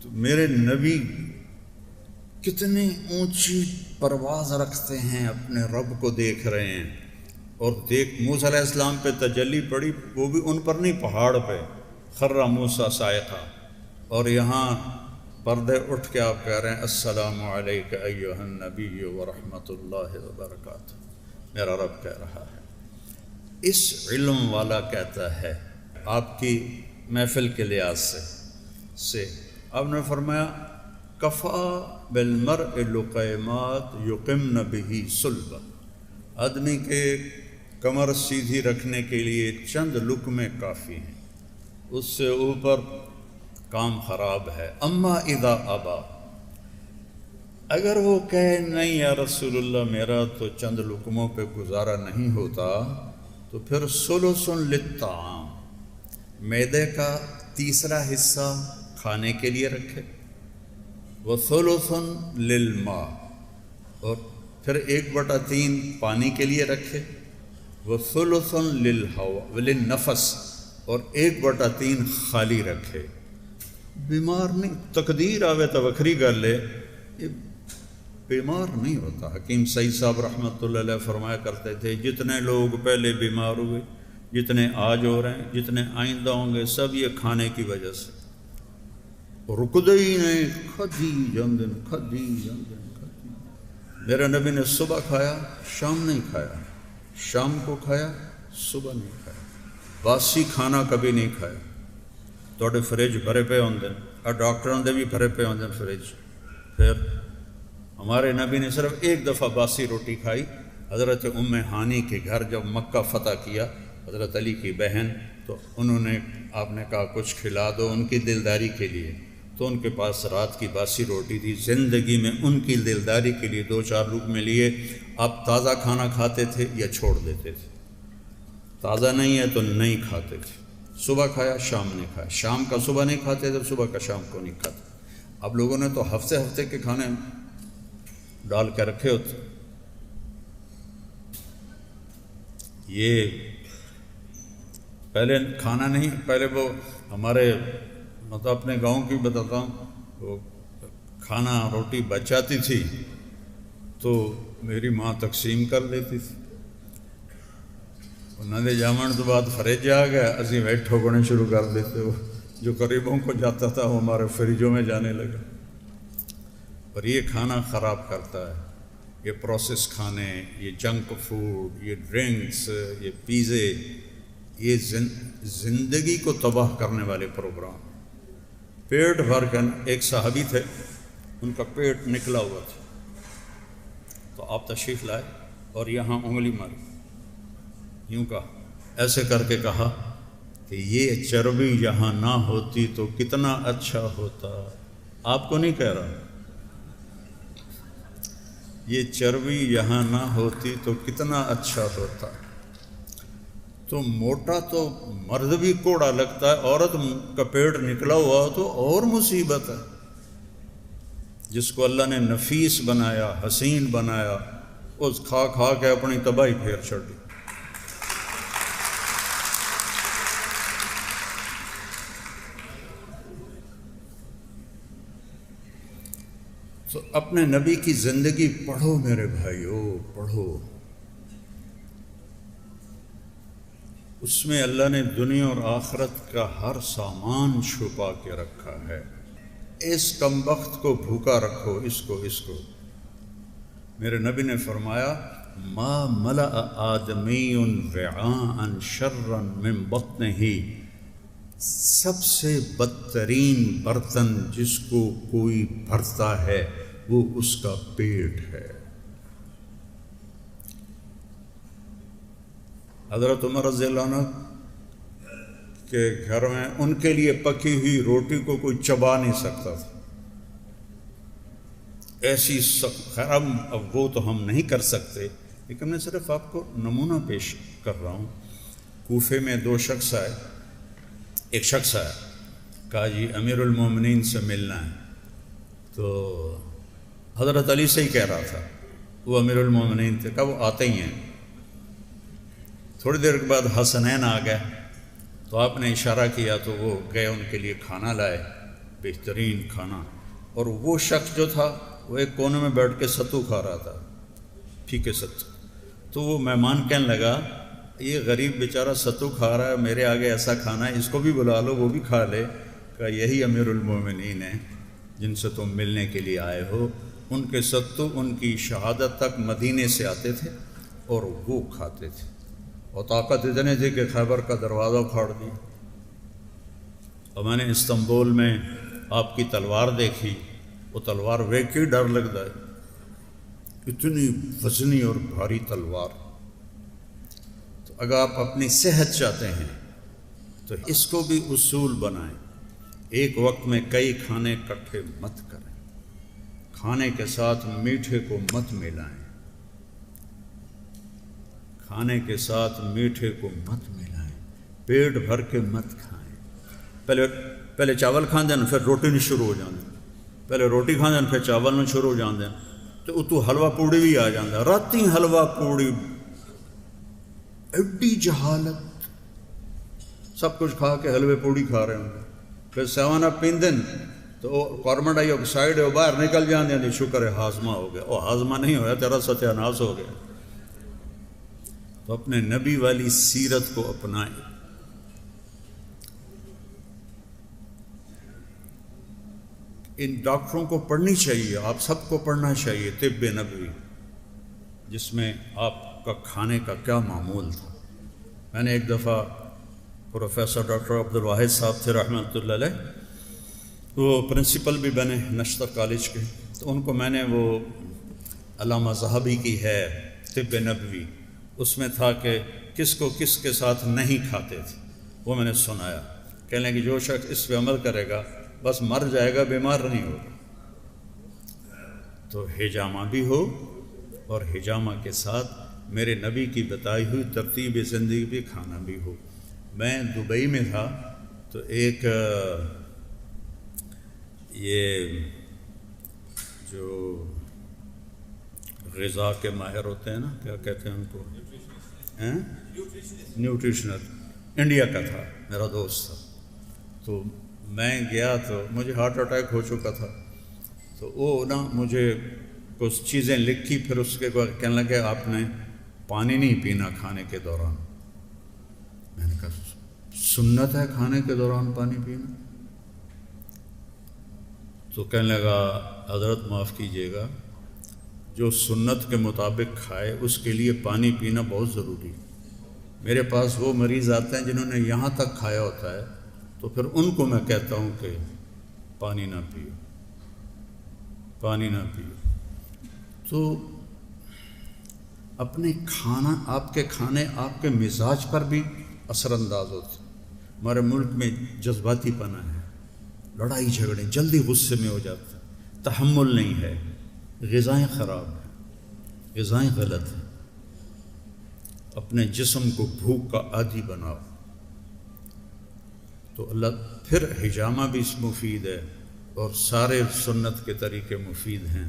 تو میرے نبی کتنی اونچی پرواز رکھتے ہیں، اپنے رب کو دیکھ رہے ہیں، اور موسیٰ علیہ السلام پہ تجلی پڑی، وہ بھی ان پر نہیں، پہاڑ پہ خر موسیٰ صاعقہ، اور یہاں پردے اٹھ کے آپ کہہ رہے ہیں السلام علیک ایھا النبی ورحمۃ اللہ وبرکاتہ. میرا رب کہہ رہا ہے. اس علم والا کہتا ہے آپ کی محفل کے لحاظ سے آپ نے فرمایا کفا بالمرء لقیمات یقمن بہ صلبہ، آدمی کے کمر سیدھی رکھنے کے لیے چند لقمے کافی ہیں، اس سے اوپر کام خراب ہے. اما اذا ابا، اگر وہ کہے نہیں یا رسول اللہ میرا تو چند لقموں پہ گزارا نہیں ہوتا، تو پھر ثلث للطعام، معدے کا تیسرا حصہ کھانے کے لیے رکھے، وثلث للماء، اور پھر 1/3 پانی کے لیے رکھے، وثلث للنفس، اور 1/3 خالی رکھے. بیمار نہیں، تقدیر آوے تو وکھری گل ہے، یہ بیمار نہیں ہوتا. حکیم سعید صاحب رحمۃ اللہ علیہ فرمایا کرتے تھے جتنے لوگ پہلے بیمار ہوئے، جتنے آج ہو رہے ہیں، جتنے آئندہ ہوں گے، سب یہ کھانے کی وجہ سے. رکدے ہی نہیں، کھدی جاندن. میرے نبی نے صبح کھایا، شام نہیں کھایا، شام کو کھایا، صبح نہیں کھایا، باسی کھانا کبھی نہیں کھایا. توڑے فریج بھرے پہ ہوندے، اور ڈاکٹروں دے بھی بھرے پہ ہوندے فریج. پھر ہمارے نبی نے صرف ایک دفعہ باسی روٹی کھائی. حضرت ام ہانی کے گھر جب مکہ فتح کیا، حضرت علی کی بہن، تو انہوں نے آپ نے کہا کچھ کھلا دو ان کی دلداری کے لیے، تو ان کے پاس رات کی باسی روٹی تھی. زندگی میں ان کی دلداری کے لیے 2-4 لقمے لیے. آپ تازہ کھانا کھاتے تھے یا چھوڑ دیتے تھے؟ تازہ نہیں ہے تو نہیں کھاتے تھے. صبح کھایا، شام نہیں کھایا، شام کا صبح نہیں کھاتے تھے، صبح کا شام کو نہیں کھاتے. اب لوگوں نے تو ہفتے کے کھانے ڈال کے رکھے ہوتے. یہ پہلے کھانا نہیں، پہلے وہ ہمارے مطلب اپنے گاؤں کی بتاتا ہوں، وہ کھانا روٹی بچ جاتی تھی تو میری ماں تقسیم کر دیتی تھی. انہوں نے جامن تو بعد فریج آ گیا، اسی ویٹ ٹھوکنے شروع کر دیتے. وہ جو قریبوں کو جاتا تھا وہ ہمارے فریجوں میں جانے لگا. اور یہ کھانا خراب کرتا ہے، یہ پروسیس کھانے، یہ جنک فوڈ، یہ ڈرنکس، یہ پیزے، یہ زندگی کو تباہ کرنے والے پروگرام. پیٹ بھر کر، ایک صحابی تھے ان کا پیٹ نکلا ہوا تھا، تو آپ تشریف لائے اور یہاں انگلی ماری، یوں کہا، ایسے کر کے کہا کہ یہ چربی یہاں نہ ہوتی تو کتنا اچھا ہوتا. آپ کو نہیں کہہ رہا، یہ چربی یہاں نہ ہوتی تو کتنا اچھا ہوتا. تو موٹا تو مرد بھی کوڑا لگتا ہے، عورت کا پیٹ نکلا ہوا تو اور مصیبت ہے. جس کو اللہ نے نفیس بنایا، حسین بنایا، اس کھا کھا کے اپنی تباہی پھیر چھوڑی. تو اپنے نبی کی زندگی پڑھو میرے بھائیو، پڑھو. اس میں اللہ نے دنیا اور آخرت کا ہر سامان چھپا کے رکھا ہے. اس کم بخت کو بھوکا رکھو، اس کو. میرے نبی نے فرمایا ما ملأ آدمی وعاء شرا من بطنہ، سب سے بدترین برتن جس کو کوئی بھرتا ہے وہ اس کا پیٹ ہے. حضرت عمر رضی اللہ عنہ کے گھر میں ان کے لیے پکی ہوئی روٹی کو کوئی چبا نہیں سکتا تھا، ایسی خیر اب وہ تو ہم نہیں کر سکتے، لیکن میں صرف آپ کو نمونہ پیش کر رہا ہوں. کوفے میں 2 شخص آئے. ایک شخص آیا، کہا جی امیر المومنین سے ملنا ہے. تو حضرت علی سے ہی کہہ رہا تھا، وہ امیر المومنین تھے. کہا وہ آتے ہی ہیں. تھوڑی دیر کے بعد حسنین آ گئے، تو آپ نے اشارہ کیا تو وہ گئے ان کے لیے کھانا لائے. بہترین کھانا. اور وہ شخص جو تھا وہ ایک کونے میں بیٹھ کے ستو کھا رہا تھا، پھیکے ستو. تو وہ مہمان کہنے لگا یہ غریب بیچارہ ستو کھا رہا ہے، میرے آگے ایسا کھانا ہے، اس کو بھی بلا لو وہ بھی کھا لے. کہ یہی امیر المومنین ہیں جن سے تم ملنے کے لیے آئے ہو. ان کے ستو ان کی شہادت تک مدینے سے آتے تھے اور وہ کھاتے تھے، اور طاقت اتنے تھی کہ خیبر کا دروازہ پھاڑ دیا. اور میں نے استنبول میں آپ کی تلوار دیکھی، وہ تلوار ویکھ کے ڈر لگتا ہے، اتنی وزنی اور بھاری تلوار. تو اگر آپ اپنی صحت چاہتے ہیں تو اس کو بھی اصول بنائیں. ایک وقت میں کئی کھانے اکٹھے مت کریں، کھانے کے ساتھ میٹھے کو مت ملائیں، کھانے کے ساتھ میٹھے کو مت ملائیں، پیٹ بھر کے مت کھائیں. پہلے چاول کھاندے ہیں پھر روٹی نہیں شروع ہو جاندے، پہلے روٹی کھاندے ہیں پھر چاول نہیں شروع ہو جاندے. تو اتو حلوہ پوڑی بھی آ جاندہ، راتی حلوہ پوڑی، ایڈی جہالت. سب کچھ کھا کے حلوے پوڑی کھا رہے ہوں. پھر سیون اپ پیندن تو کاربن ڈائی آکسائڈ ہے باہر نکل جاندے ہیں. شکر ہے ہاضمہ ہو گیا. اور ہاضمہ نہیں ہویا تیرا ستیہ ناس ہو گیا. تو اپنے نبی والی سیرت کو اپنائیں. ان ڈاکٹروں کو پڑھنی چاہیے، آپ سب کو پڑھنا چاہیے طب نبوی، جس میں آپ کا کھانے کا کیا معمول تھا. میں نے ایک دفعہ پروفیسر ڈاکٹر عبدالواحد صاحب تھے رحمۃ اللہ علیہ، وہ پرنسپل بھی بنے نشتر کالج کے. تو ان کو میں نے وہ علامہ ذہبی کی ہے طب نبوی، اس میں تھا کہ کس کو کس کے ساتھ نہیں کھاتے تھے، وہ میں نے سنایا. کہنے کہ جو شخص اس پہ عمل کرے گا بس مر جائے گا، بیمار نہیں ہوگا. تو حجامہ بھی ہو اور حجامہ کے ساتھ میرے نبی کی بتائی ہوئی ترتیب زندگی بھی کھانا بھی ہو. میں دبئی میں تھا تو ایک یہ جو غذا کے ماہر ہوتے ہیں نا، کیا کہتے ہیں ان کو، نیوٹریشنل، انڈیا کا تھا، میرا دوست تھا. تو میں گیا تو مجھے ہارٹ اٹیک ہو چکا تھا. تو وہ نا مجھے کچھ چیزیں لکھی، پھر اس کے بعد کہنے لگے آپ نے پانی نہیں پینا کھانے کے دوران. میں نے کہا سنت ہے کھانے کے دوران پانی پینا؟ تو کہنے لگا حضرت معاف کیجیے گا، جو سنت کے مطابق کھائے اس کے لیے پانی پینا بہت ضروری. میرے پاس وہ مریض آتے ہیں جنہوں نے یہاں تک کھایا ہوتا ہے، تو پھر ان کو میں کہتا ہوں کہ پانی نہ پیو، پانی نہ پیو. تو اپنے کھانا، آپ کے کھانے آپ کے مزاج پر بھی اثر انداز ہوتے. ہمارے ملک میں جذباتی پنا ہے، لڑائی جھگڑے، جلدی غصے میں ہو جاتا ہے، تحمل نہیں ہے، غذائیں خراب ہیں، غذائیں غلط ہیں. اپنے جسم کو بھوک کا عادی بناؤ. تو اللہ پھر حجامہ بھی مفید ہے اور سارے سنت کے طریقے مفید ہیں.